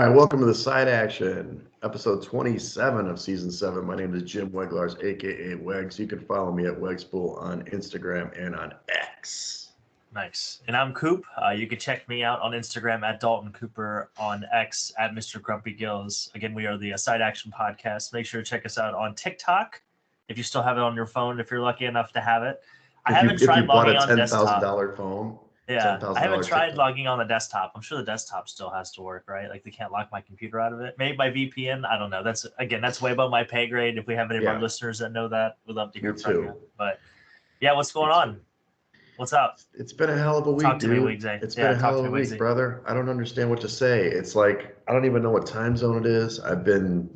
right, welcome to the Side Action, episode 27 of season 7. My name is Jim Weglars, aka Wegs. You can follow me at Wegspool on Instagram and on X. Nice. And I'm Coop. You can check me out on Instagram at Dalton Cooper, on X at Mr. Grumpy Gills. Again, we are the Side Action Podcast. Make sure to check us out on TikTok if you still have it on your phone, if you're lucky enough to have it. I haven't tried logging on desktop. If you bought a $10,000 phone. Yeah, I haven't tried TikTok. logging on the desktop. I'm sure the desktop still has to work, right? Like they can't lock my computer out of it. Maybe by VPN. I don't know. That's way above my pay grade. If we have any of our listeners that know that, we'd love to hear from you. But yeah, what's going on? What's up? It's been a hell of a week, Talk to me, dude. Weegsy. It's been a hell of a week, brother. I don't understand what to say. It's like I don't even know what time zone it is. I've been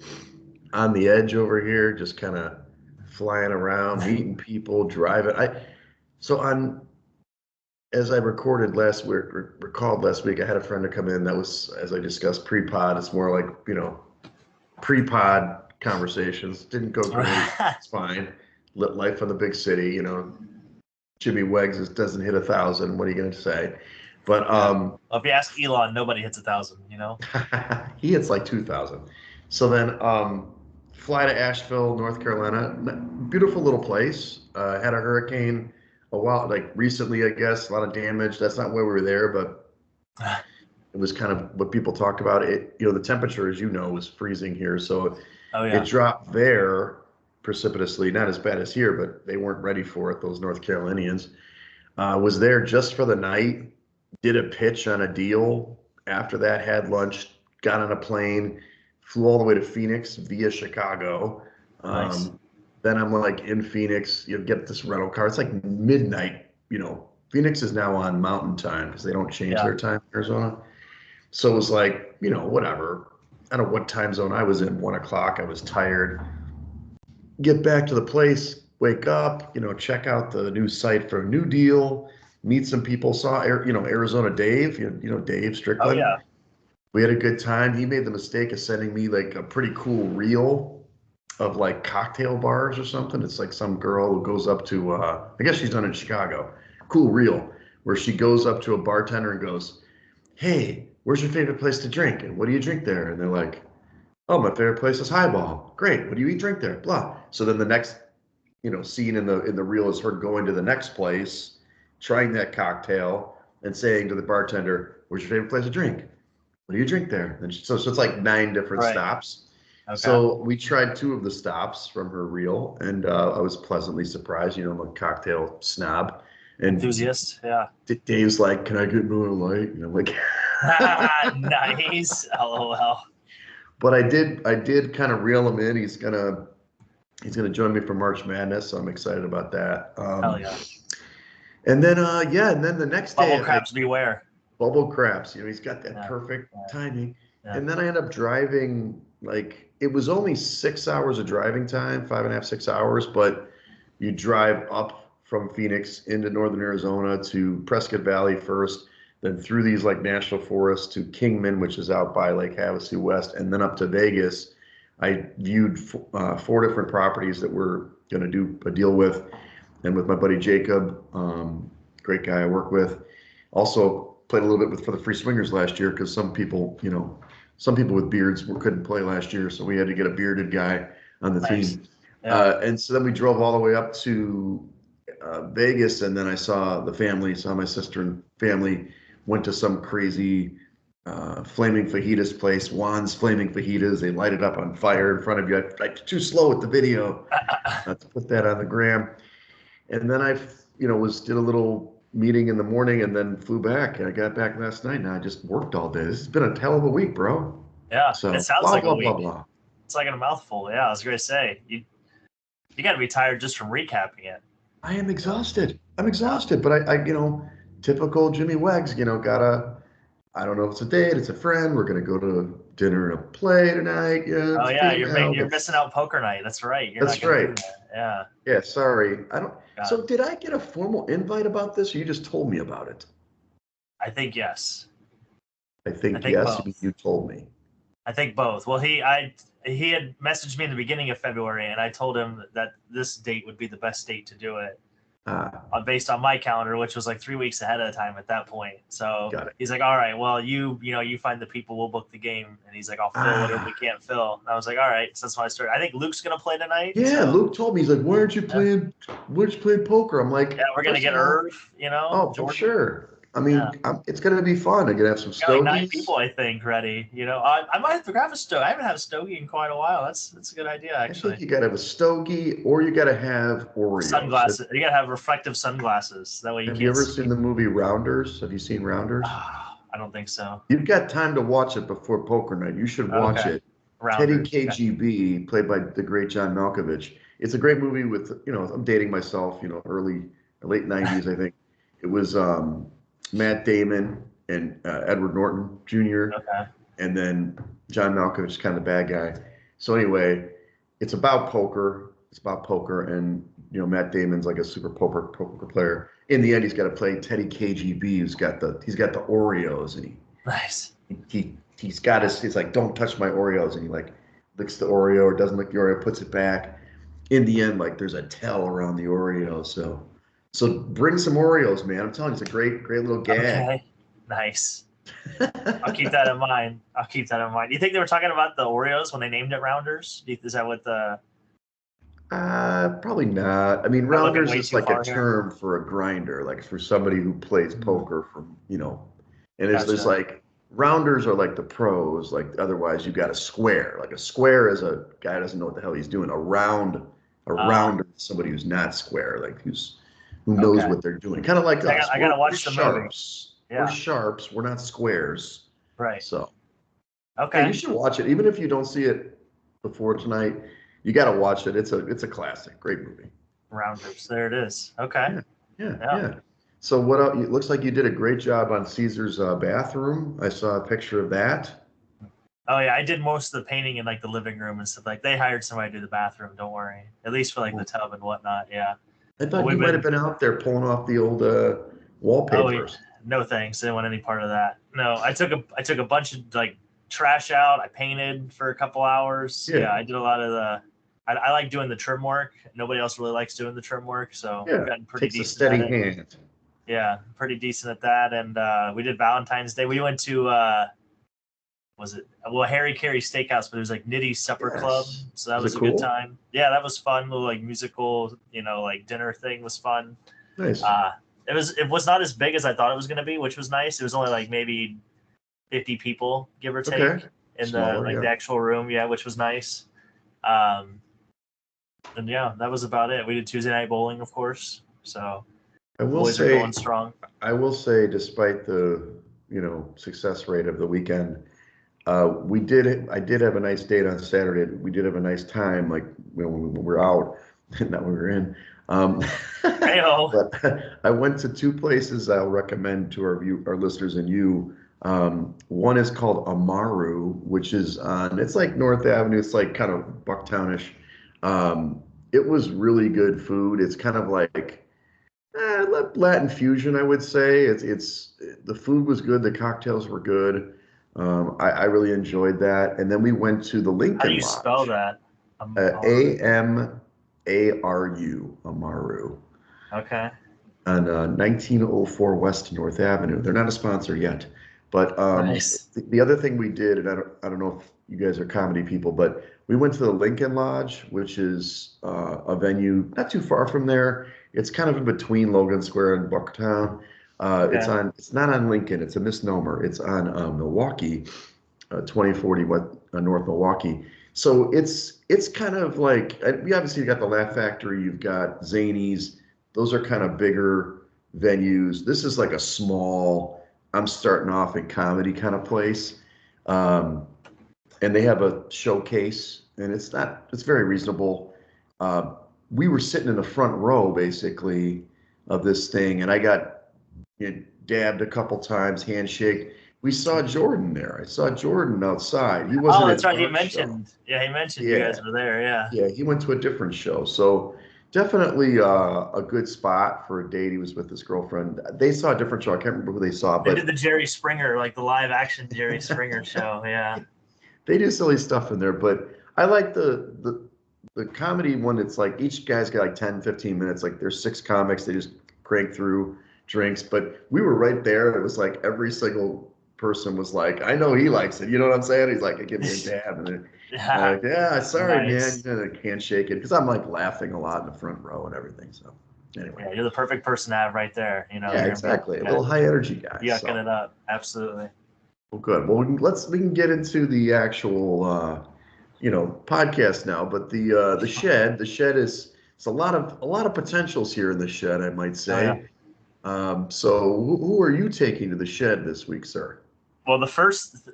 on the edge over here, just kind of flying around, meeting people, driving. As I recorded last week, recalled last week, I had a friend to come in that was, as I discussed, pre-pod. It's more like, pre-pod conversations. Didn't go great. It's fine. Lit life in the big city, Jimmy Wegs doesn't hit 1,000. What are you going to say? But well, if you ask Elon, nobody hits 1,000, He hits like 2,000. So then fly to Asheville, North Carolina. Beautiful little place. Had a hurricane a while, like recently, I guess. A lot of damage. That's not why we were there, but it was kind of what people talked about. It, the temperature, as you know, was freezing here. So it dropped there precipitously, not as bad as here, but they weren't ready for it. Those North Carolinians. Was there just for the night, did a pitch on a deal. After that, had lunch, got on a plane, flew all the way to Phoenix via Chicago. Nice. Then I'm like in Phoenix, get this rental car. It's like midnight, Phoenix is now on mountain time because they don't change their time in Arizona. So it was like, whatever. I don't know what time zone I was in, 1 o'clock. I was tired. Get back to the place, wake up, check out the new site for a new deal, meet some people. Saw, Arizona Dave, Dave Strickland. Oh, yeah. We had a good time. He made the mistake of sending me like a pretty cool reel of like cocktail bars or something. It's like some girl who goes up to, I guess she's done it in Chicago. Cool reel where she goes up to a bartender and goes, "Hey, where's your favorite place to drink? And what do you drink there?" And they're like, "Oh, my favorite place is Highball." "Great. What do you eat, drink there?" Blah. So then the next, scene in the reel is her going to the next place, trying that cocktail and saying to the bartender, "Where's your favorite place to drink? What do you drink there?" And so it's like 9 different stops. Okay. So we tried 2 of the stops from her reel, and I was pleasantly surprised. I'm a cocktail snob. And enthusiast, yeah. Dave's like, "Can I get Miller Lite?" And I'm like, nice, LOL. But I did kind of reel him in. He's gonna join me for March Madness, so I'm excited about that. Hell yeah. And then the next day, bubble craps beware. Bubble craps, he's got that perfect timing. Yeah. And then I end up driving, like, it was only 6 hours of driving time, 5.5, 6 hours, but you drive up from Phoenix into northern Arizona to Prescott Valley first, then through these like national forests to Kingman, which is out by Lake Havasu West, and then up to Vegas. I viewed 4 different properties that we're going to do a deal with, and with my buddy Jacob, great guy I work with. Also played a little bit for the Free Swingers last year because some people with beards couldn't play last year, so we had to get a bearded guy on the team. Yeah. And so then we drove all the way up to Vegas, and then I saw my sister and family, went to some crazy flaming fajitas place, Juan's Flaming Fajitas. They light it up on fire in front of you. I'm too slow with the video to put that on the gram. And then I, did a little meeting in the morning and then flew back. I got back last night and I just worked all day. This has been a hell of a week, bro. Yeah, so, it sounds like a week. It's like in a mouthful. Yeah, I was going to say, you got to be tired just from recapping it. I am exhausted. But I typical Jimmy Wegs, I don't know if it's a date, it's a friend. We're going to go to dinner and a play tonight. Yeah. Oh yeah, you're missing out poker night. That's right. That's right. Yeah. Yeah. Sorry. So did I get a formal invite about this, or you just told me about it? I think yes. I think yes. You told me. I think both. Well, he had messaged me in the beginning of February, and I told him that this date would be the best date to do it. based on my calendar, which was like 3 weeks ahead of time at that point. So he's like, all right, well, you find the people, we'll book the game. And he's like, I'll fill whatever we can't fill. And I was like, all right. So that's why I started. I think Luke's going to play tonight. Yeah, so. Luke told me, he's like, why aren't you playing poker? I'm like, yeah, we're going to get Irv, Oh, for sure. I mean, it's going to be fun. I'm going to have some stogies. Like 9 people, I think, ready. I might have to grab a stogie. I haven't had a stogie in quite a while. That's a good idea, actually. I think you got to have a stogie, or you got to have Oreos. Sunglasses. You got to have reflective sunglasses. That way you can't. Have you ever seen the movie Rounders? Have you seen Rounders? I don't think so. You've got time to watch it before poker night. You should watch it. Rounders. Teddy KGB, played by the great John Malkovich. It's a great movie with, I'm dating myself, late 90s, I think. It was Matt Damon and Edward Norton Jr. And then John Malkovich is kind of the bad guy. So anyway, it's about poker. And Matt Damon's like a super poker player. In the end, he's got to play Teddy KGB, he's got the Oreos, and he's like, don't touch my Oreos, and he like licks the Oreo or doesn't lick the Oreo, puts it back. In the end, like there's a tell around the Oreo, so bring some Oreos, man. I'm telling you, it's a great little gag. Okay, nice. I'll keep that in mind. Do you think they were talking about the Oreos when they named it Rounders? Is that what the? Probably not. I mean, Rounders is like a term for a grinder, like for somebody who plays poker and there's like Rounders are like the pros. Like otherwise, you got a square. Like a square is a guy who doesn't know what the hell he's doing. A rounder is somebody who's not square, like who knows what they're doing. Kind of like us. I gotta watch the sharps. Yeah. We're sharps. We're not squares. Right. So. Okay. Yeah, you should watch it, even if you don't see it before tonight. You got to watch it. It's a classic. Great movie. Rounders. There it is. Okay. Yeah. So what else? It looks like you did a great job on Caesar's bathroom. I saw a picture of that. Oh yeah, I did most of the painting in like the living room and stuff. Like they hired somebody to do the bathroom. Don't worry. At least for like the tub and whatnot. Yeah. I thought you might have been out there pulling off the old wallpapers. No thanks. I didn't want any part of that. No, I took a bunch of like trash out. I painted for a couple hours. Yeah, I did a lot of the. I like doing the trim work. Nobody else really likes doing the trim work, so we've gotten pretty decent. Takes a steady hand. Yeah, pretty decent at that. And we did Valentine's Day. We went to Harry Carey Steakhouse, but it was like Nitty's Supper Club, so that was a good time. Yeah, that was fun. Little like musical, like dinner thing was fun. Nice. It was not as big as I thought it was going to be, which was nice. It was only like maybe 50 people, give or take, in the actual room. Yeah, which was nice. And yeah, that was about it. We did Tuesday night bowling, of course. So I will say, going strong. I will say, despite the success rate of the weekend, I did have a nice date on Saturday. We did have a nice time, like when we were out, not when we were in. But I went to 2 places I'll recommend to our listeners and you. One is called Amaru, which is it's like North Avenue. It's like kind of Bucktownish. It was really good food. It's kind of like Latin fusion, I would say. It's the food was good. The cocktails were good. I really enjoyed that. And then we went to the Lincoln Lodge. How do you spell that? Amaru, Amaru. Okay. On 1904 West North Avenue. They're not a sponsor yet. But nice. The other thing we did, and I don't know if you guys are comedy people, but we went to the Lincoln Lodge, which is a venue not too far from there. It's kind of in between Logan Square and Bucktown. It's not on Lincoln. It's a misnomer. It's on Milwaukee, 2040 North Milwaukee. So it's kind of like, we obviously got the Laugh Factory. You've got Zanies. Those are kind of bigger venues. This is like a small, I'm starting off in comedy kind of place. And they have a showcase, and it's very reasonable. We were sitting in the front row, basically, of this thing, and I got dabbed a couple times, handshake. We saw Jordan there. I saw Jordan outside. He wasn't. Oh, that's right. He mentioned. Yeah, he mentioned you guys were there. Yeah. Yeah, he went to a different show. So definitely a good spot for a date. He was with his girlfriend. They saw a different show. I can't remember who they saw. But they did the Jerry Springer, like the live action Jerry Springer show. Yeah. They do silly stuff in there, but I like the the comedy one, it's like each guy's got like 10, 15 minutes. Like there's 6 comics. They just crank through drinks. But we were right there. It was like every single person was like, I know he likes it. You know what I'm saying? He's like, give me a dab. And then like, yeah, sorry, Nice. man. You know, I can't shake it because I'm like laughing a lot in the front row and everything. So anyway. Yeah, you're the perfect person to have right there. You know, Yeah, exactly. A little high energy guy. Yucking it up. Absolutely. Well, good. Well, we can get into the actual podcast now. But the shed is it's a lot of potentials here in the shed, I might say. So who are you taking to the shed this week, sir? Well, the first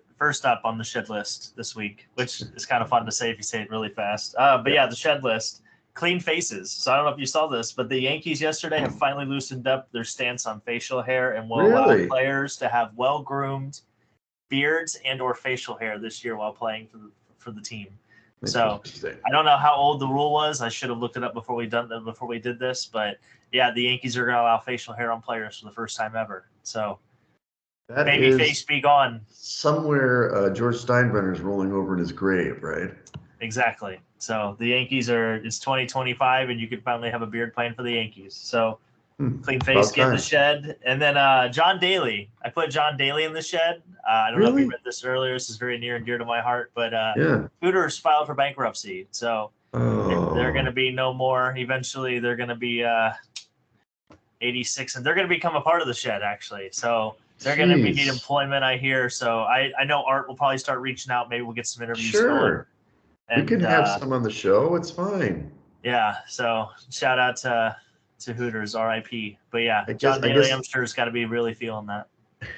up on the shed list this week, which is kind of fun to say if you say it really fast. But yeah, the shed list, clean faces. So I don't know if you saw this, but the Yankees yesterday have finally loosened up their stance on facial hair and will allow players to have well-groomed beards and or facial hair this year while playing for the team. So I don't know how old the rule was. I should have looked it up before we did this. But yeah, the Yankees are going to allow facial hair on players for the first time ever. So that baby face be gone. Somewhere George Steinbrenner's rolling over in his grave, right? Exactly. So the Yankees it's 2025 and you can finally have a beard playing for the Yankees. So clean face, get in the shed. And then John Daly. I put John Daly in the shed. I don't know if you read this earlier. This is very near and dear to my heart. But Hooters filed for bankruptcy. So they're going to be no more. Eventually, they're going to be 86. And they're going to become a part of the shed, actually. So they're going to need employment, I hear. So I know Art will probably start reaching out. Maybe we'll get some interviews going. And, we can have some on the show. It's fine. Yeah. So shout out to Hooters, RIP. But yeah, John Daly, I'm sure, has got to be really feeling that.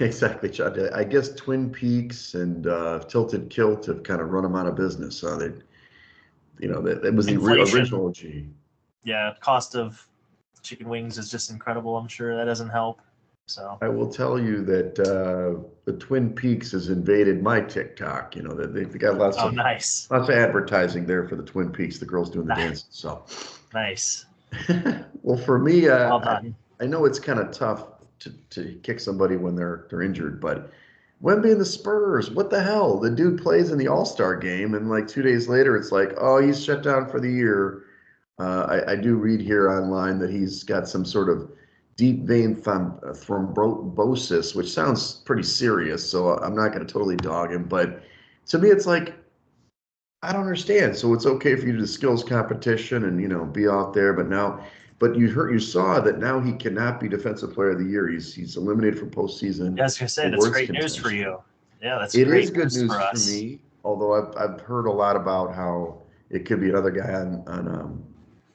Exactly, John Daly. I guess Twin Peaks and Tilted Kilt have kind of run them out of business. So that was the original G. Yeah, cost of chicken wings is just incredible. I'm sure that doesn't help. So I will tell you that the Twin Peaks has invaded my TikTok. They've got lots of advertising there for the Twin Peaks. The girls doing the dances. So nice. Well, for me, well done. I know it's kind of tough to kick somebody when they're injured, but Wemby and the Spurs, what the hell? The dude plays in the All-Star game, and like 2 days later, it's like, oh, he's shut down for the year. I do read here online that he's got some sort of deep vein thrombosis, which sounds pretty serious, so I'm not going to totally dog him. But to me, it's like, I don't understand. So it's okay for you to do skills competition and, be out there, but you saw that now he cannot be Defensive Player of the Year. He's eliminated from postseason. Yeah, I was going to say, that's great news for you. Yeah, that's great news good news for us. Me, although I've heard a lot about how it could be another guy on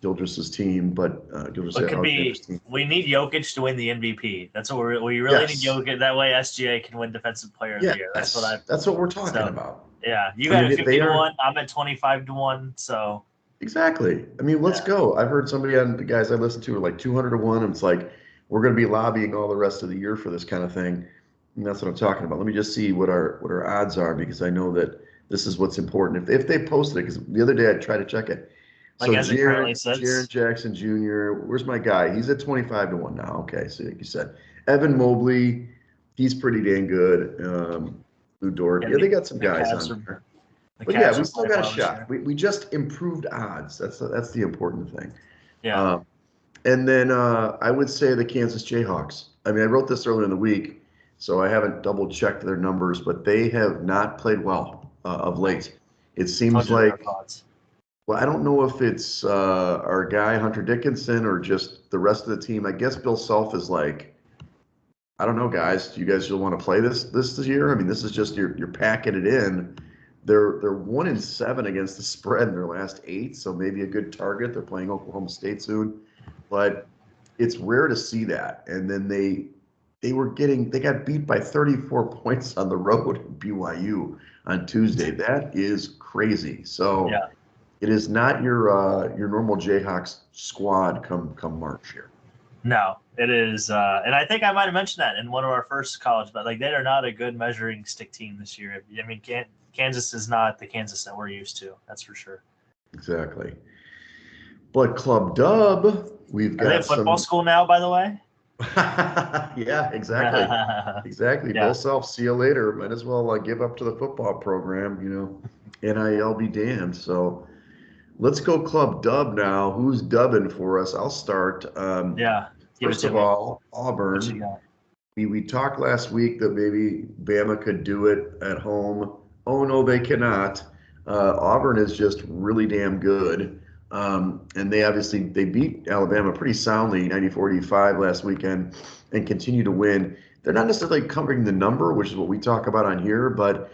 Gildress's team, but Gildress could be. Team. We need Jokic to win the MVP. That's what we really need Jokic. That way, SGA can win Defensive Player of the Year. That's what we're talking about. Yeah, you got 50-1. I'm at 25-1. So exactly. I mean, let's go. I've heard somebody on the guys I listen to are like 200-1. And it's like we're going to be lobbying all the rest of the year for this kind of thing. And that's what I'm talking about. Let me just see what our odds are, because I know that this is what's important. If they posted it, because the other day I tried to check it. So Jaren Jackson Jr., where's my guy? He's at 25-1 now. Okay, so like you said, Evan Mobley, he's pretty dang good. Lou Dort, they got some guys on there. But yeah, we still got a shot. We just improved odds. That's the important thing. Yeah. And then I would say the Kansas Jayhawks. I mean, I wrote this earlier in the week, so I haven't double checked their numbers, but they have not played well of late. It seems like. Well, I don't know if it's our guy Hunter Dickinson or just the rest of the team. I guess Bill Self is like, I don't know, guys. Do you guys still want to play this year? I mean, this is just you're packing it in. They're 1-7 against the spread in their last 8, so maybe a good target. They're playing Oklahoma State soon, but it's rare to see that. And then they got beat by 34 points on the road at BYU on Tuesday. That is crazy. So it is not your normal Jayhawks squad come March here. No, it is, and I think I might have mentioned that in one of our first college, but like they are not a good measuring stick team this year. I mean, Kansas is not the Kansas that we're used to. That's for sure. Exactly. But Club Dub, we've got. Are they at football school now, by the way? Yeah, exactly. Exactly. Yeah. Bill Self, see you later. Might as well give up to the football program. NIL be damned. So let's go Club Dub now. Who's dubbing for us? I'll start. Yeah. Give it First to of me. all, What you Auburn. got? We talked last week that maybe Bama could do it at home. Oh no, they cannot. Auburn is just really damn good. And they beat Alabama pretty soundly, 94-85 last weekend, and continue to win. They're not necessarily covering the number, which is what we talk about on here, but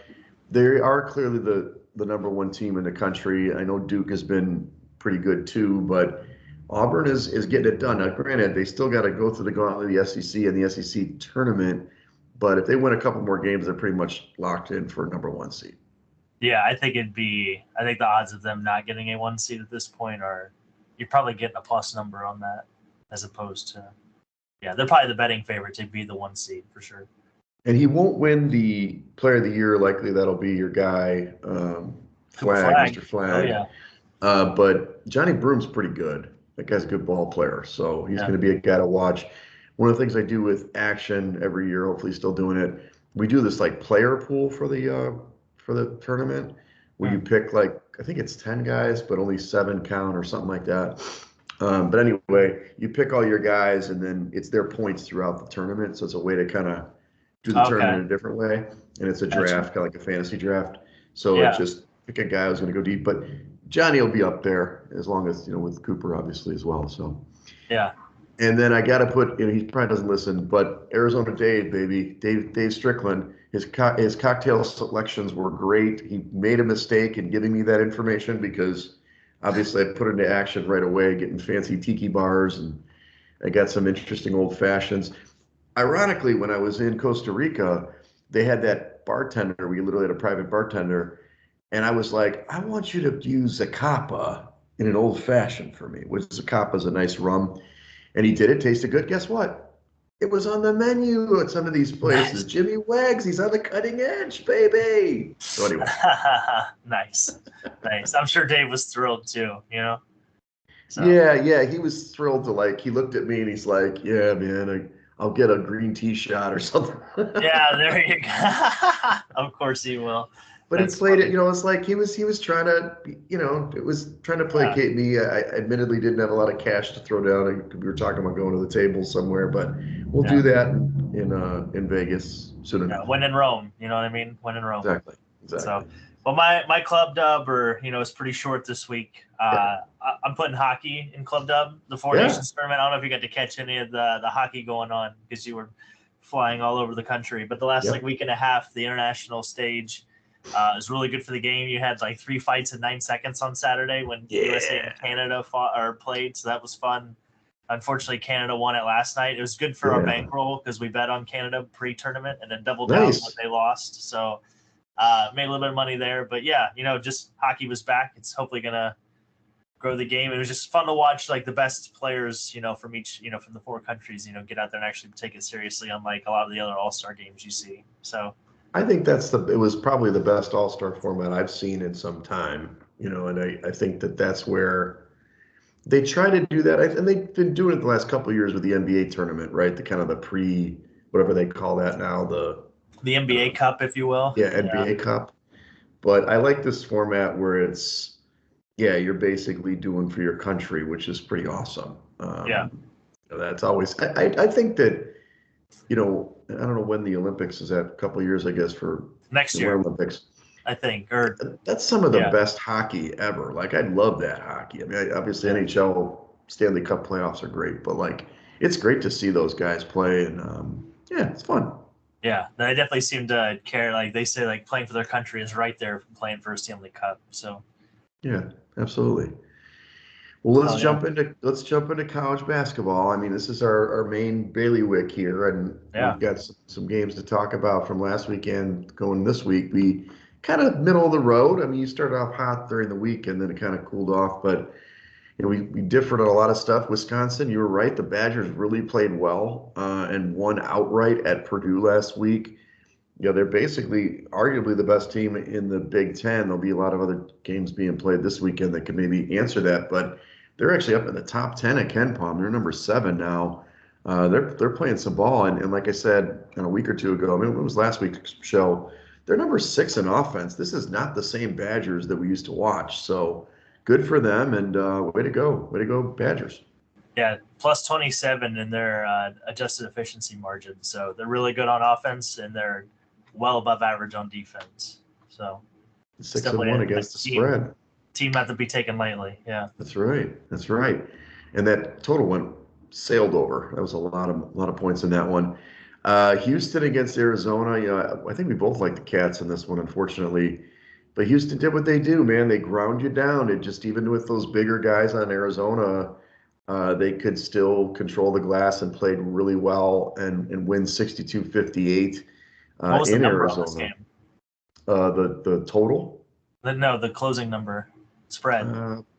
they are clearly the number one team in the country. I know Duke has been pretty good too, but Auburn is getting it done. Now, granted, they still got to go through the gauntlet of the SEC and the SEC tournament, but if they win a couple more games, they're pretty much locked in for number one seed. Yeah, I think the odds of them not getting a 1 seed at this point are, you're probably getting a plus number on that, as opposed to, yeah, they're probably the betting favorite to be the 1 seed for sure. And he won't win the Player of the Year. Likely that'll be your guy, Flag. Mr. Flag. Oh yeah. But Johnny Broom's pretty good. That guy's a good ball player, so he's Yeah. going to be a guy to watch. One of the things I do with Action every year, hopefully still doing it, we do this like player pool for the tournament, where you pick like, I think it's 10 guys, but only 7 count or something like that. But anyway, you pick all your guys, and then it's their points throughout the tournament. So it's a way to kind of do the tournament in a different way, and it's a draft, kind of like a fantasy draft. So it's just pick a guy who's going to go deep, but Johnny will be up there as long as, with Cooper obviously as well. So yeah. And then I got to put, he probably doesn't listen, but Arizona Dave, baby, Dave Strickland, his cocktail selections were great. He made a mistake in giving me that information because obviously I put it into action right away, getting fancy tiki bars, and I got some interesting old fashions. Ironically, when I was in Costa Rica, they had that bartender. We literally had a private bartender. And I was like, I want you to use Zacapa in an old fashioned for me, which Zacapa is a nice rum. And he did it, tasted good. Guess what? It was on the menu at some of these places. Nice. Jimmy Wegs, he's on the cutting edge, baby. So anyway. Nice. I'm sure Dave was thrilled too, So. Yeah, he was thrilled to he looked at me and he's like, yeah, man, I'll get a green tea shot or something. Yeah, there you go. Of course he will. But he played it, it's like he was trying to, it was trying to placate me. I admittedly didn't have a lot of cash to throw down. We were talking about going to the table somewhere, but we'll do that in Vegas soon enough. When in Rome, you know what I mean? When in Rome. Exactly. So, well, my club dub, is pretty short this week. I'm putting hockey in club dub, the Four Nations tournament. I don't know if you got to catch any of the hockey going on because you were flying all over the country. But the last week and a half, the international stage was really good for the game. You had 3 fights in 9 seconds on Saturday when USA and Canada played, so that was fun. Unfortunately, Canada won it last night. It was good for our bankroll because we bet on Canada pre-tournament and then doubled down when they lost. So made a little bit of money there. But just hockey was back. It's hopefully gonna grow the game. It was just fun to watch the best players, from each, from the 4 countries, get out there and actually take it seriously, unlike a lot of the other all-star games you see. So I think it was probably the best all-star format I've seen in some time, and I think that's where they try to do that. And they've been doing it the last couple of years with the NBA tournament, right? The kind of the whatever they call that now, the NBA Cup, if you will. Yeah, NBA Cup. But I like this format where it's, you're basically doing for your country, which is pretty awesome. That's always, I think that, I don't know when the Olympics is at, a couple of years, I guess, for next year Olympics. I think, that's some of the best hockey ever. I love that hockey. I mean, obviously NHL Stanley Cup playoffs are great, but it's great to see those guys play, and it's fun. Yeah, they definitely seem to care. They say, playing for their country is right there from playing for a Stanley Cup. So. Yeah, absolutely. Well, let's jump into college basketball. I mean, this is our main bailiwick here, and we've got some games to talk about from last weekend going this week. We kind of middle of the road. I mean, you started off hot during the week, and then it kind of cooled off. But we differed on a lot of stuff. Wisconsin, you were right. The Badgers really played well and won outright at Purdue last week. They're basically arguably the best team in the Big Ten. There'll be a lot of other games being played this weekend that can maybe answer that, but they're actually up in the top 10 at Ken Palm. They're number 7 now. They're playing some ball, and like I said a week or two ago, I mean, it was last week's show, they're number 6 in offense. This is not the same Badgers that we used to watch. So good for them, and way to go, Badgers. Yeah, plus 27 in their adjusted efficiency margin. So they're really good on offense, and they're well above average on defense. So 6-1 against the spread. Team not to be taken lightly. Yeah, that's right. And that total sailed over. That was a lot of points in that one. Houston against Arizona. You know, I think we both like the Cats in this one, unfortunately. But Houston did what they do, man. They ground you down. It just, even with those bigger guys on Arizona, they could still control the glass and played really well and win 62-58 what was the in number Arizona. on this game? The total? No, the closing number spread.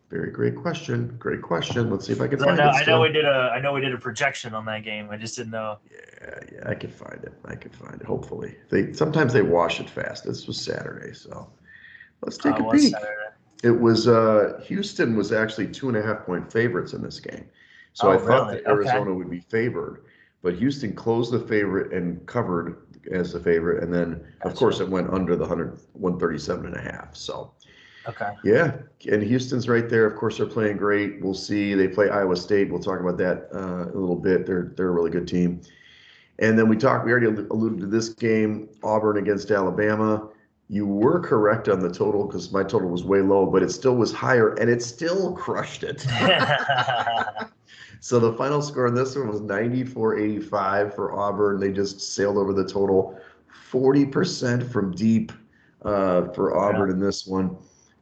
Very great question. Great question. Let's see if I can find it. I know we did a projection on that game. I just didn't know. Yeah, I could find it. Hopefully, sometimes they wash it fast. This was Saturday, so let's take a peek. It was Houston was actually 2.5-point favorites in this game, so I thought that Arizona would be favored, but Houston closed the favorite and covered as the favorite, and then of course it went under the 137.5. So. Okay. Yeah, and Houston's right there. Of course, they're playing great. We'll see. They play Iowa State. We'll talk about that a little bit. They're a really good team. And then we already alluded to this game, Auburn against Alabama. You were correct on the total because my total was way low, but it still was higher, and it still crushed it. So the final score on this one was 94-85 for Auburn. They just sailed over the total, 40% from deep for Auburn in this one.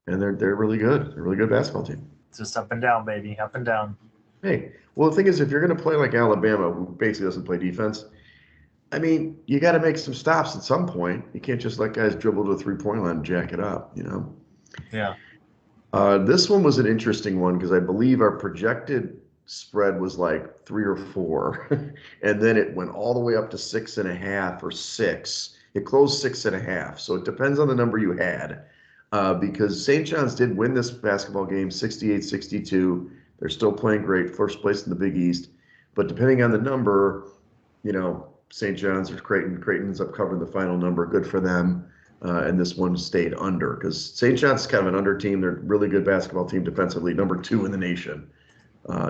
And they're really good. They're a really good basketball team. It's just up and down, baby. Up and down. Hey, well, the thing is, if you're going to play like Alabama, who basically doesn't play defense, I mean, you got to make some stops at some point. You can't just let guys dribble to the three-point line and jack it up, you know? Yeah. This one was an interesting one because I believe our projected spread was like 3 or 4, and then it went all the way up to 6.5 or 6. It closed 6.5, so it depends on the number you had. Because St. John's did win this basketball game 68-62. They're still playing great, first place in the Big East. But depending on the number, you know, St. John's or Creighton ends up covering the final number. Good for them. And this one stayed under because St. John's is kind of an under team. They're a really good basketball team defensively, number 2 in the nation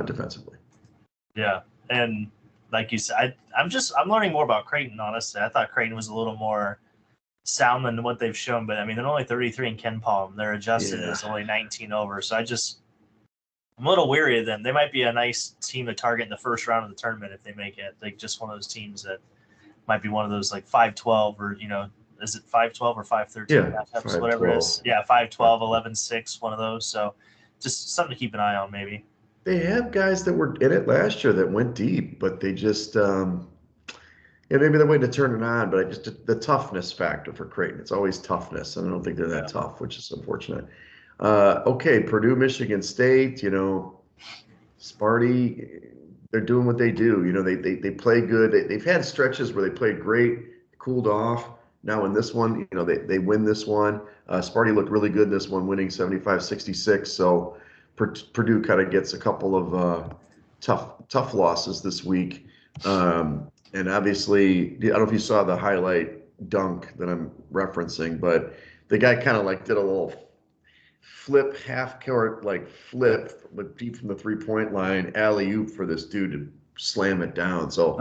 defensively. Yeah, and like you said, I'm learning more about Creighton, honestly. I thought Creighton was a little more sound than what they've shown, but I mean, they're only 33 in Ken Palm. Their adjusted is only 19 over. So I'm a little weary of them. They might be a nice team to target in the first round of the tournament if they make it. Like just one of those teams that might be one of those like 5-12 or, you know, is it 5-12 or 5-13? Yeah, whatever it is. Yeah, 5-12, 11-6, one of those. So just something to keep an eye on maybe. They have guys that were in it last year that went deep, but they just maybe they're waiting to turn it on, but the toughness factor for Creighton. It's always toughness, and I don't think they're that tough, which is unfortunate. Okay, Purdue, Michigan State, you know, Sparty, they're doing what they do. You know, they play good. They've had stretches where they played great, cooled off. Now in this one, you know, they win this one. Sparty looked really good in this one, winning 75-66. So Purdue kind of gets a couple of tough losses this week. And obviously, I don't know if you saw the highlight dunk that I'm referencing, but the guy kind of like did a little flip, half court, like flip, but deep from the 3-point line, alley-oop for this dude to slam it down. So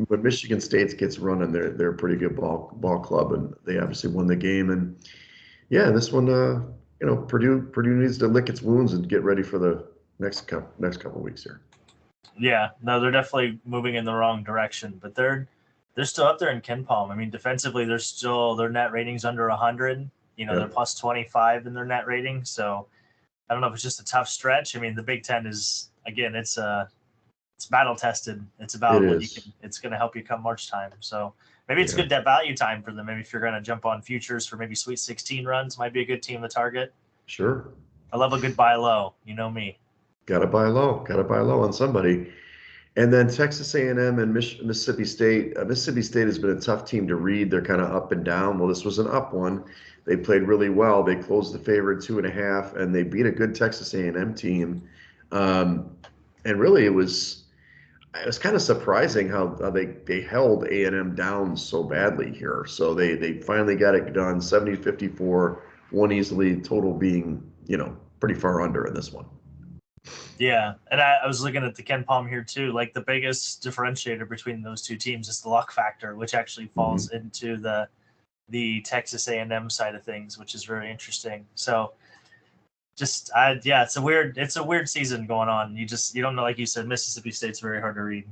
when Michigan State gets running, they're a pretty good ball club, and they obviously won the game. And yeah, this one, you know, Purdue needs to lick its wounds and get ready for the next couple of weeks here. Yeah, no, they're definitely moving in the wrong direction, but they're still up there in Ken Palm. I mean, defensively, their net rating's under 100. You know, they're plus 25 in their net rating. So I don't know if it's just a tough stretch. I mean, the Big Ten is, again, it's battle tested. It's about it's going to help you come March time. So maybe it's good that value time for them. Maybe if you're going to jump on futures for maybe Sweet 16 runs, might be a good team to target. Sure. I love a good buy low. You know me. Gotta buy low on somebody. And then Texas A&M and Mississippi State. Mississippi State has been a tough team to read. They're kind of up and down. Well, this was an up one. They played really well. They closed the favorite 2.5, and they beat a good Texas A&M team. And really, it was kind of surprising how they held A&M down so badly here. So they finally got it done, 70-54, won easily, total being, you know, pretty far under in this one. Yeah, and I was looking at the Ken Palm here too. Like the biggest differentiator between those two teams is the luck factor, which actually falls into the Texas A&M side of things, which is very interesting. So it's a weird season going on. You don't know, like you said, Mississippi State's very hard to read.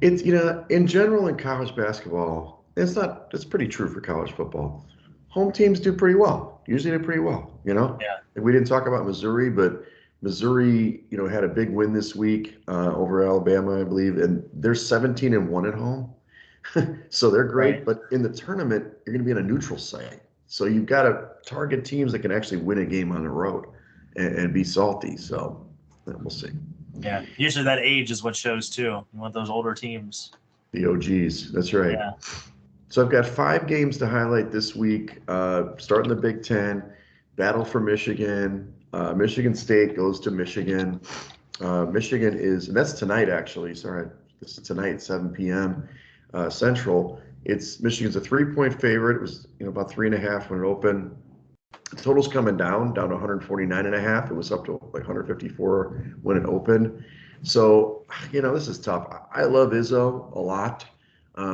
It's, in general in college basketball, it's pretty true for college football. Home teams do pretty well. Usually do pretty well, Yeah. And we didn't talk about Missouri, but Missouri, had a big win this week over Alabama, I believe, and they're 17-1 at home. So they're great, Right. but in the tournament, you're going to be in a neutral site. So you've got to target teams that can actually win a game on the road and be salty. So we'll see. Yeah, usually that age is what shows too. You want those older teams. The OGs, that's right. Yeah. So I've got 5 games to highlight this week. Starting the Big Ten, battle for Michigan. Michigan State goes to Michigan. Michigan is, and that's tonight actually. Sorry, this is tonight, 7 p.m. Central. Michigan's a 3-point favorite. It was about 3.5 when it opened. The total's coming down to 149.5. It was up to like 154 when it opened. So this is tough. I love Izzo a lot.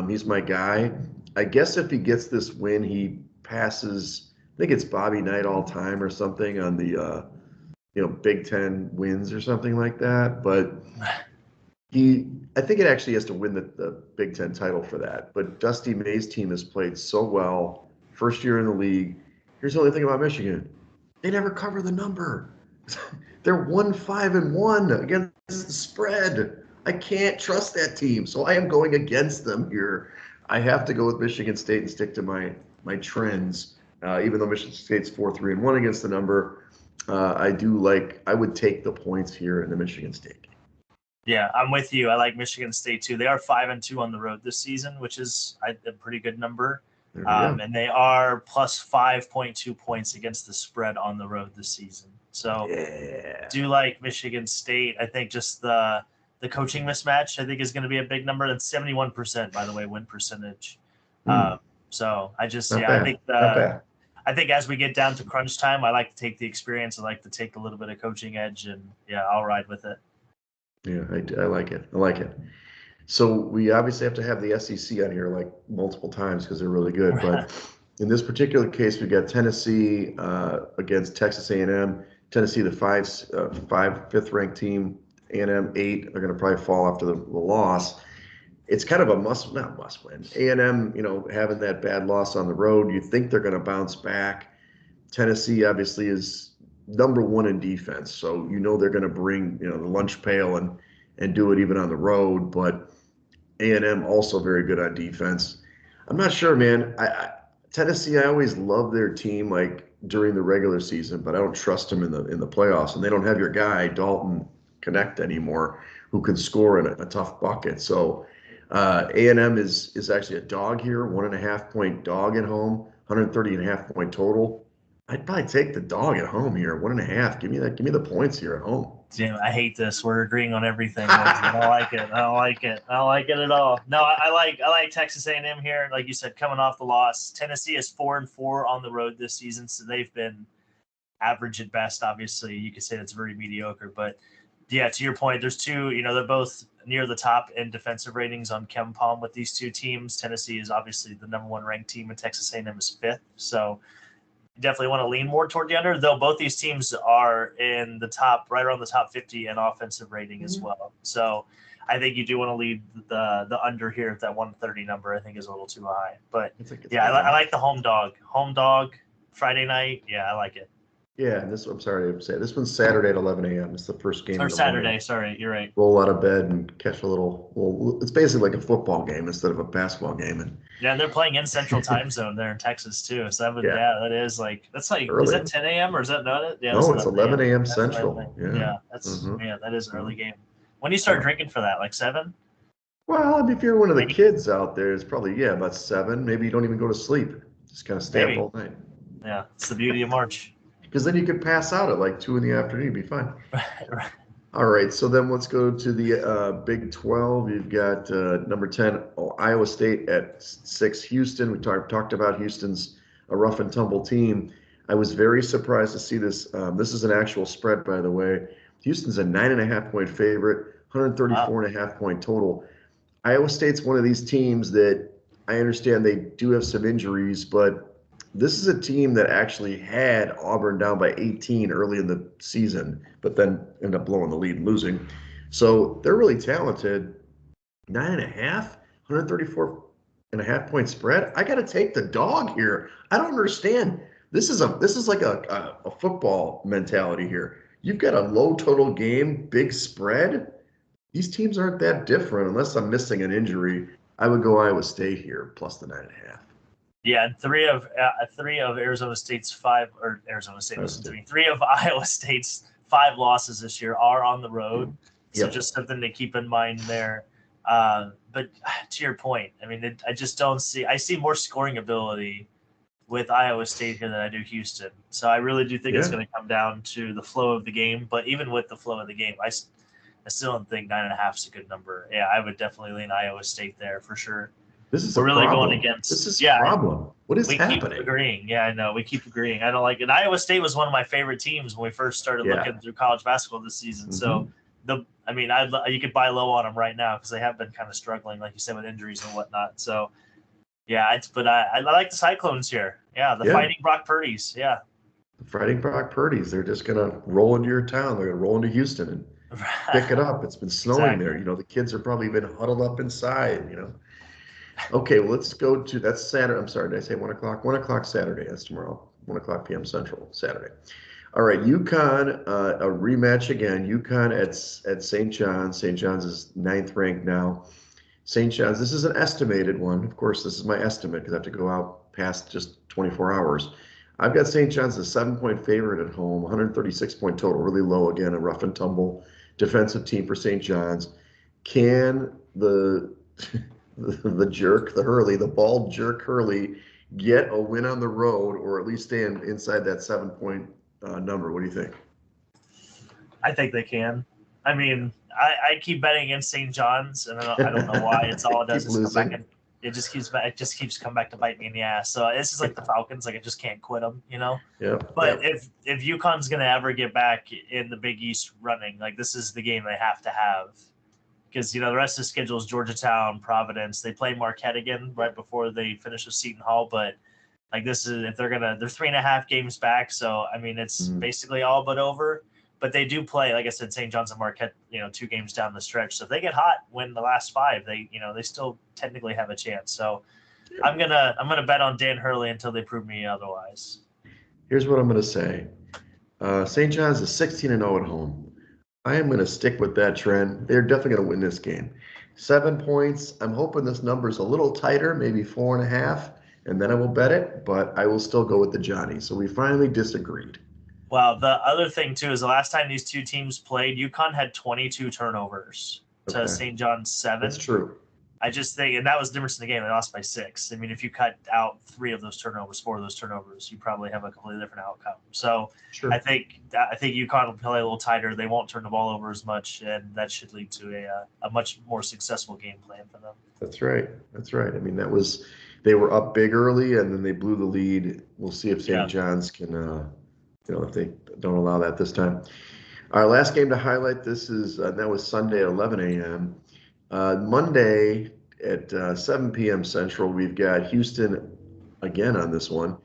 He's my guy. I guess if he gets this win, he passes. I think it's Bobby Knight all time or something on the Big Ten wins or something like that. But I think it actually has to win the Big Ten title for that. But Dusty May's team has played so well, first year in the league. Here's the only thing about Michigan: they never cover the number. They're 1-5-1 against the spread. I can't trust that team, so I am going against them here. I have to go with Michigan State and stick to my trends. Even though Michigan State's 4-3-1 against the number, I would take the points here in the Michigan State game. Yeah, I'm with you. I like Michigan State too. They are 5-2 on the road this season, which is a pretty good number. And they are plus 5.2 points against the spread on the road this season. So do like Michigan State. I think just the coaching mismatch, I think, is going to be a big number. That's 71%, by the way, win percentage. So I think as we get down to crunch time, I like to take the experience. I like to take a little bit of coaching edge, and I'll ride with it. Yeah, I like it. So we obviously have to have the SEC on here like multiple times because they're really good. But in this particular case, we've got Tennessee against Texas A&M. Tennessee, the fifth ranked team. A&M 8 are going to probably fall after the loss. It's kind of a not must win. A&M, having that bad loss on the road, you think they're going to bounce back. Tennessee obviously is number 1 in defense, so they're going to bring the lunch pail and do it even on the road. But A&M also very good on defense. I'm not sure, man. Tennessee, I always love their team like during the regular season, but I don't trust them in the playoffs. And they don't have your guy Dalton Connect anymore, who can score in a tough bucket. So A&M is actually a dog here, 1.5 point dog at home, 130.5 point total. I'd probably take the dog at home here, 1.5. Give me the points here at home. Damn, I hate this. We're agreeing on everything. I don't like it. I don't like it at all. No, I like Texas A&M here. Like you said, coming off the loss. Tennessee is 4-4 on the road this season, so they've been average at best. Obviously, you could say that's very mediocre. But yeah, to your point, there's two. They're both near the top in defensive ratings on Ken Palm with these two teams. Tennessee is obviously the number 1 ranked team, and Texas A&M is 5th. So definitely want to lean more toward the under, though both these teams are in the top, right around the top 50 in offensive rating as well. So I think you do want to lead the under here at that 130 number. I think is a little too high. But I like the home dog. Home dog, Friday night. Yeah, I like it. Yeah, I'm sorry to say this one's Saturday at 11 a.m. It's the first game. Or Saturday, sorry, you're right. Roll out of bed and catch a little. It's basically like a football game instead of a basketball game. And they're playing in Central Time Zone there in Texas too. So that is that's like early. Is that 10 a.m. or is that not it? Yeah, no, it's 11 a.m. Central. That's that's an early game. When do you start drinking for that? Like 7? Well, if you're one of the kids out there, it's probably about 7. Maybe you don't even go to sleep. Just kind of stay up all night. Yeah, it's the beauty of March. Because then you could pass out at like 2 in the afternoon. You'd be fine. Right. All right. So then let's go to the Big 12. You've got number 10, Iowa State at 6, Houston. We talked about Houston's a rough and tumble team. I was very surprised to see this. This is an actual spread, by the way. Houston's a 9.5-point favorite, 134.5-point total. Iowa State's one of these teams that I understand they do have some injuries, but this is a team that actually had Auburn down by 18 early in the season, but then ended up blowing the lead and losing. So they're really talented. 9.5, 134.5-point spread. I got to take the dog here. I don't understand. This is like a football mentality here. You've got a low total game, big spread. These teams aren't that different unless I'm missing an injury. I would go Iowa State here plus the 9.5. Yeah, and three of Arizona State's five, or Arizona State, listen to me. 3 of Iowa State's 5 losses this year are on the road. So just something to keep in mind there. But to your point, I mean, I just don't see. I see more scoring ability with Iowa State here than I do Houston. So I really do think it's going to come down to the flow of the game. But even with the flow of the game, I still don't think 9.5 is a good number. Yeah, I would definitely lean Iowa State there for sure. This is We're really problem. going against. This is a problem. What is happening? We keep agreeing. Yeah, I know. We keep agreeing. I don't like it. Iowa State was one of my favorite teams when we first started looking through college basketball this season. So you could buy low on them right now because they have been kind of struggling, like you said, with injuries and whatnot. So but I like the Cyclones here. Yeah, the Fighting Brock Purdy's. Yeah, the Fighting Brock Purdy's. They're just gonna roll into your town. They're gonna roll into Houston and pick it up. It's been snowing there. You know, the kids are probably been huddled up inside. You know. Okay, well, let's go to that's Saturday. I'm sorry, did I say 1 o'clock? 1 o'clock Saturday. That's tomorrow. 1 o'clock p.m. Central Saturday. All right, UConn, a rematch again. UConn at St. John's. St. John's is 9th ranked now. St. John's, this is an estimated one. Of course, this is my estimate because I have to go out past just 24 hours. I've got St. John's a 7-point favorite at home, 136-point total, really low again, a rough and tumble defensive team for St. John's. Can the jerk, the bald jerk Hurley, get a win on the road or at least stay inside that 7-point number? What do you think? I think they can. I mean, I keep betting against St. John's, and I don't know why. It's all it does is come back, and it just keeps coming back to bite me in the ass. So this is like the Falcons. Like I just can't quit them, you know. Yeah. But if UConn's gonna ever get back in the Big East running, like this is the game they have to have. Because the rest of the schedule is Georgetown, Providence. They play Marquette again right before they finish with Seton Hall. But like this is if they're 3.5 games back. So I mean it's basically all but over. But they do play, like I said, St. John's and Marquette, 2 games down the stretch. So if they get hot, win the last 5, they still technically have a chance. So I'm gonna bet on Dan Hurley until they prove me otherwise. Here's what I'm gonna say. St. John's is 16-0 at home. I am going to stick with that trend. They're definitely going to win this game. 7 points. I'm hoping this number is a little tighter, maybe 4.5, and then I will bet it, but I will still go with the Johnny. So we finally disagreed. Well, the other thing, too, is the last time these two teams played, UConn had 22 turnovers to St. John's 7. That's true. I just think, and that was the difference in the game. They lost by 6. I mean, if you cut out 3 of those turnovers, 4 of those turnovers, you probably have a completely different outcome. So I think UConn will play a little tighter. They won't turn the ball over as much, and that should lead to a much more successful game plan for them. That's right. I mean, they were up big early, and then they blew the lead. We'll see if St. John's can, if they don't allow that this time. Our last game to highlight this is that was Sunday at 11 a.m. Monday at 7 p.m. Central, we've got Houston again on this one,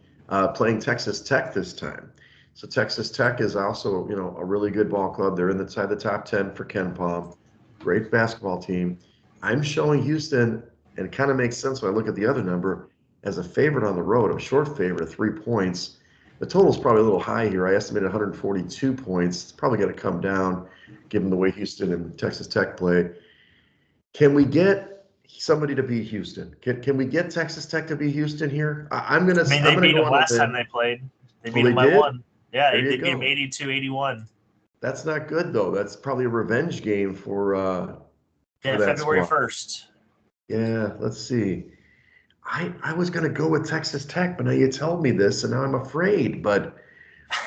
playing Texas Tech this time. So Texas Tech is also, a really good ball club. They're inside the top 10 for Ken Palm. Great basketball team. I'm showing Houston, and it kind of makes sense when I look at the other number, as a favorite on the road, a short favorite, 3 points. The total's probably a little high here. I estimated 142 points. It's probably going to come down given the way Houston and Texas Tech play. Can we get somebody to beat Houston? Can we get Texas Tech to beat Houston here? They beat them last time they played. They beat them by 1. Yeah, they beat them 82-81. That's not good, though. That's probably a revenge game for February 1st. Yeah, let's see. I was going to go with Texas Tech, but now you told me this, and now I'm afraid. But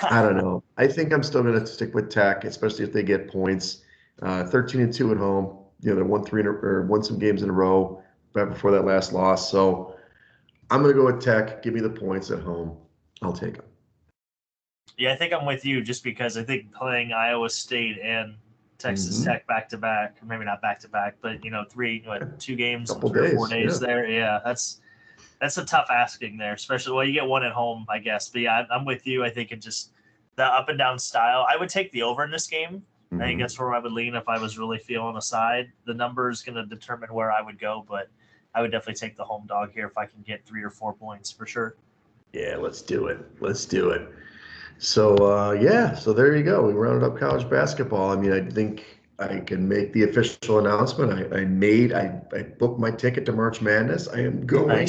I don't know. I think I'm still going to stick with Tech, especially if they get points. 13-2 at home. They won some games in a row right before that last loss. So I'm going to go with Tech. Give me the points at home. I'll take them. Yeah, I think I'm with you just because I think playing Iowa State and Texas Tech back to back, maybe not back to back, but 2 games in 3 or 4 days there. Yeah, that's a tough asking there, especially you get one at home, I guess. But yeah, I'm with you. I think it just the up and down style. I would take the over in this game. I think that's where I would lean if I was really feeling a side. The number is going to determine where I would go, but I would definitely take the home dog here if I can get 3 or 4 points for sure. Yeah, let's do it. So, so there you go. We rounded up college basketball. I mean, I think I can make the official announcement. I booked my ticket to March Madness. I am going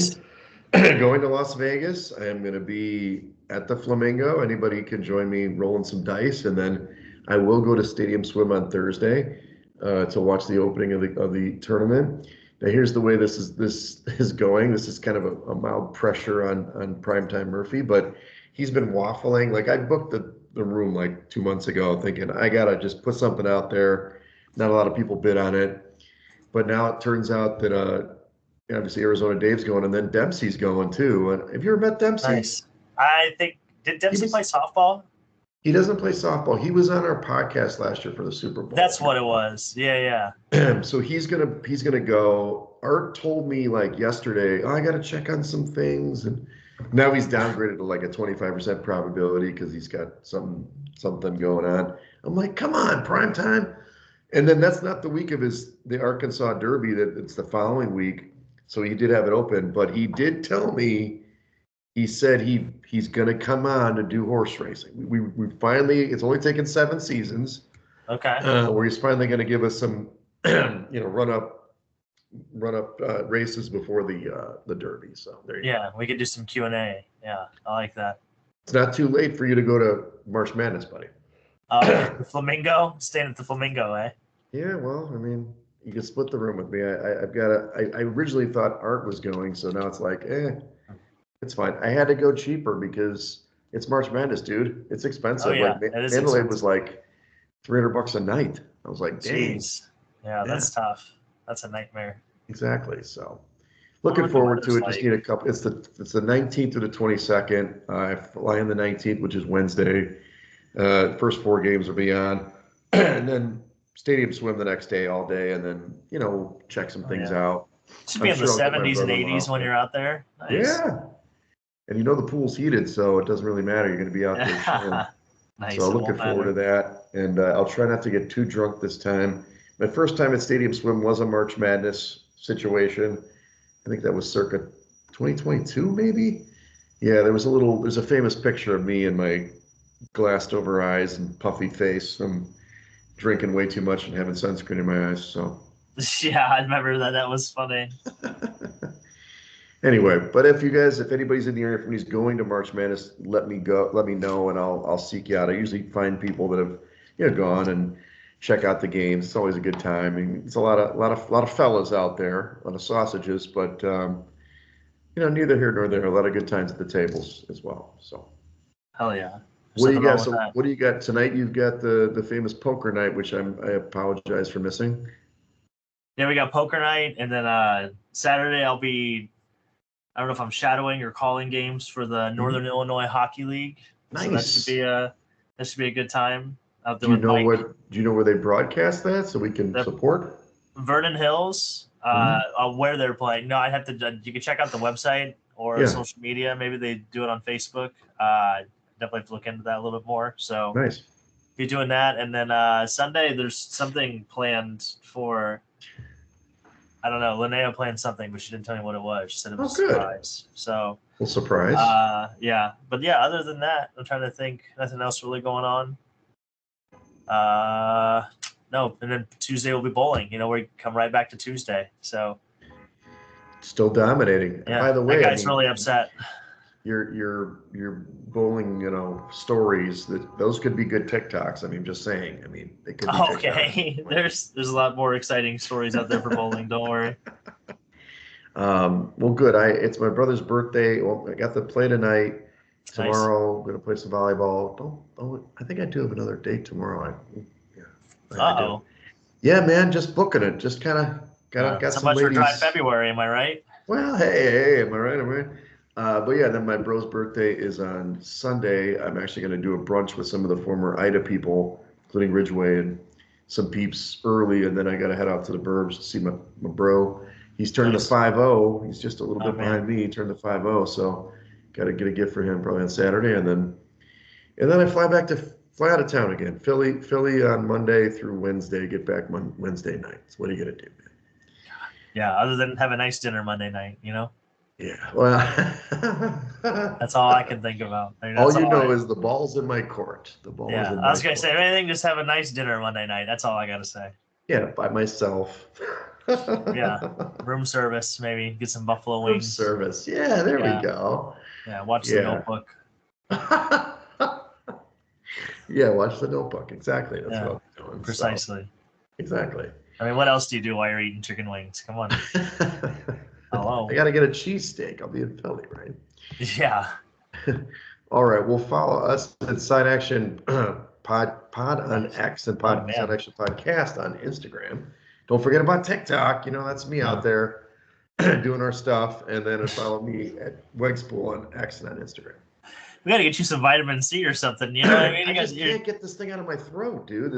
to Las Vegas. I am going to be at the Flamingo. Anybody can join me rolling some dice, and then I will go to Stadium Swim on Thursday to watch the opening of the tournament. Now, here's the way this is going. This is kind of a mild pressure on Primetime Murphy, but he's been waffling. Like, I booked the room like 2 months ago thinking I got to just put something out there. Not a lot of people bid on it. But now it turns out that obviously Arizona Dave's going, and then Dempsey's going too. And have you ever met Dempsey? Nice. I think, did Dempsey play softball? He doesn't play softball. He was on our podcast last year for the Super Bowl. That's what it was. Yeah. So he's gonna go. Art told me like yesterday, I got to check on some things, and now he's downgraded to like a 25% probability because he's got something going on. I'm like, come on, prime time. And then that's not the week of the Arkansas Derby. It's the following week. So he did have it open, but he did tell me. He said he's going to come on to do horse racing. We finally, it's only taken 7 seasons. Okay. Where he's finally going to give us some, run up races before the Derby. So there you go. We could do some Q&A. Yeah, I like that. It's not too late for you to go to March Madness, buddy. The Flamingo, staying at the Flamingo, eh? Yeah, well, I mean, you can split the room with me. I originally thought Art was going, so now it's like, it's fine. I had to go cheaper because it's March Madness, dude. It's expensive. Oh, yeah. Like Mandalay was like $300 a night. I was like, dang. Jeez. Yeah, that's tough. That's a nightmare. Exactly. So looking forward to it. Just need a couple. It's the 19th to the 22nd. I fly on the 19th, which is Wednesday. First 4 games will be on, and then Stadium Swim the next day all day, and then check some things out. Should be in the 70s and 80s when you're out there. Nice. Yeah. And the pool's heated, so it doesn't really matter. You're going to be out there chilling. Nice. So looking forward to that. And I'll try not to get too drunk this time. My first time at Stadium Swim was a March Madness situation. I think that was circa 2022, maybe? Yeah, there's a famous picture of me and my glassed over eyes and puffy face from drinking way too much and having sunscreen in my eyes. So yeah, I remember that. That was funny. Anyway, but if anybody's in the area from he's going to March Madness, let me know, and I'll seek you out. I usually find people that have gone and check out the games. It's always a good time. I mean, it's a lot of fellas out there, a lot of sausages, but neither here nor there. A lot of good times at the tables as well. So hell yeah. What do you got? So what do you got tonight? You've got the famous poker night, which I apologize for missing. Yeah, we got poker night, and then Saturday I'll be. I don't know if I'm shadowing or calling games for the Northern Illinois Hockey League. Nice. So that should be a good time out there. Do you know where they broadcast that so we can support? Vernon Hills, where they're playing. No, I have to. You can check out the website or social media. Maybe they do it on Facebook. Definitely have to look into that a little bit more. So nice. Be doing that, and then Sunday there's something planned for. I don't know. Linnea planned something, but she didn't tell me what it was. She said it was a surprise. So. Well, surprise. Yeah. But yeah, other than that, I'm trying to think. Nothing else really going on. No. And then Tuesday will be bowling. We come right back to Tuesday. So. Still dominating. Yeah. By the way, that guy's really upset. Your bowling, stories those could be good TikToks. I mean, just saying. I mean, they could be okay. There's a lot more exciting stories out there for bowling. Don't worry. Well, good. It's my brother's birthday. Well, I got to play tonight. Tomorrow, I'm gonna play some volleyball. I think I do have another date tomorrow. Uh-oh. Yeah, man, just booking it. Just kind of got so some much ladies. For dry February, am I right? Well, hey, am I right? But yeah, then my bro's birthday is on Sunday. I'm actually going to do a brunch with some of the former Ida people, including Ridgeway and some peeps early, and then I got to head out to the burbs to see my bro. He's turning the 5-0. He's just a little bit behind me. He turned the 5-0, so got to get a gift for him probably on Saturday, and then I fly out of town again. Philly on Monday through Wednesday. Get back Wednesday night. So what are you gonna do, man? Yeah, other than have a nice dinner Monday night, Yeah, well, that's all I can think about. I mean, all you know is the ball's in my court. The ball is in my I was gonna court. say, if anything, just have a nice dinner Monday night. That's all I gotta say. Yeah, by myself. Yeah, room service, maybe get some buffalo wings. Room service. Yeah, there we go. Yeah, watch The Notebook. Yeah, watch The Notebook. Exactly. That's what I'm doing. Precisely. So. Exactly. I mean, what else do you do while you're eating chicken wings? Come on. Hello. I got to get a cheesesteak. I'll be in Philly, right? Yeah. All right. Well, follow us at Side Action Pod on X and Side Action Podcast on Instagram. Don't forget about TikTok. That's me out there doing our stuff. And then follow me at Wegspool on X and on Instagram. We got to get you some vitamin C or something. You know what I mean? I just can't get this thing out of my throat, dude.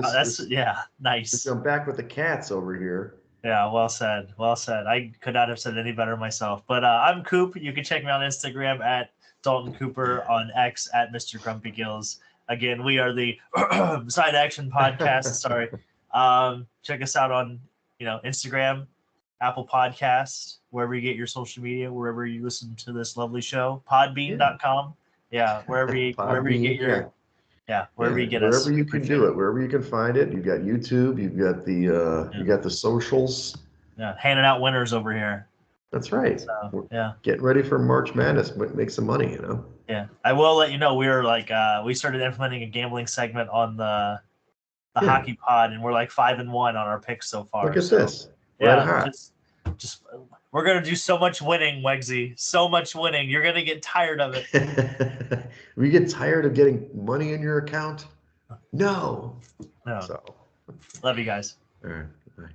Nice. I'm back with the cats over here. Yeah, well said. Well said. I could not have said any better myself. But I'm Coop. You can check me on Instagram at Dalton Cooper, on X at Mr. Grumpy Gills. Again, we are the Side Action Podcast. Sorry. Check us out on Instagram, Apple Podcasts, wherever you get your social media, wherever you listen to this lovely show, podbean.com. Yeah, wherever you get wherever you get us. Wherever you can do it, wherever you can find it. You've got YouTube, you've got the socials. Yeah, handing out winners over here. That's right. So, getting ready for March Madness, make some money, Yeah, I will let you know. We were we started implementing a gambling segment on the hockey pod, and we're 5-1 on our picks so far. Look at this. Yeah, just we're gonna do so much winning, Wegsy. So much winning. You're gonna get tired of it. We get tired of getting money in your account? No. So, love you guys. All right. Bye.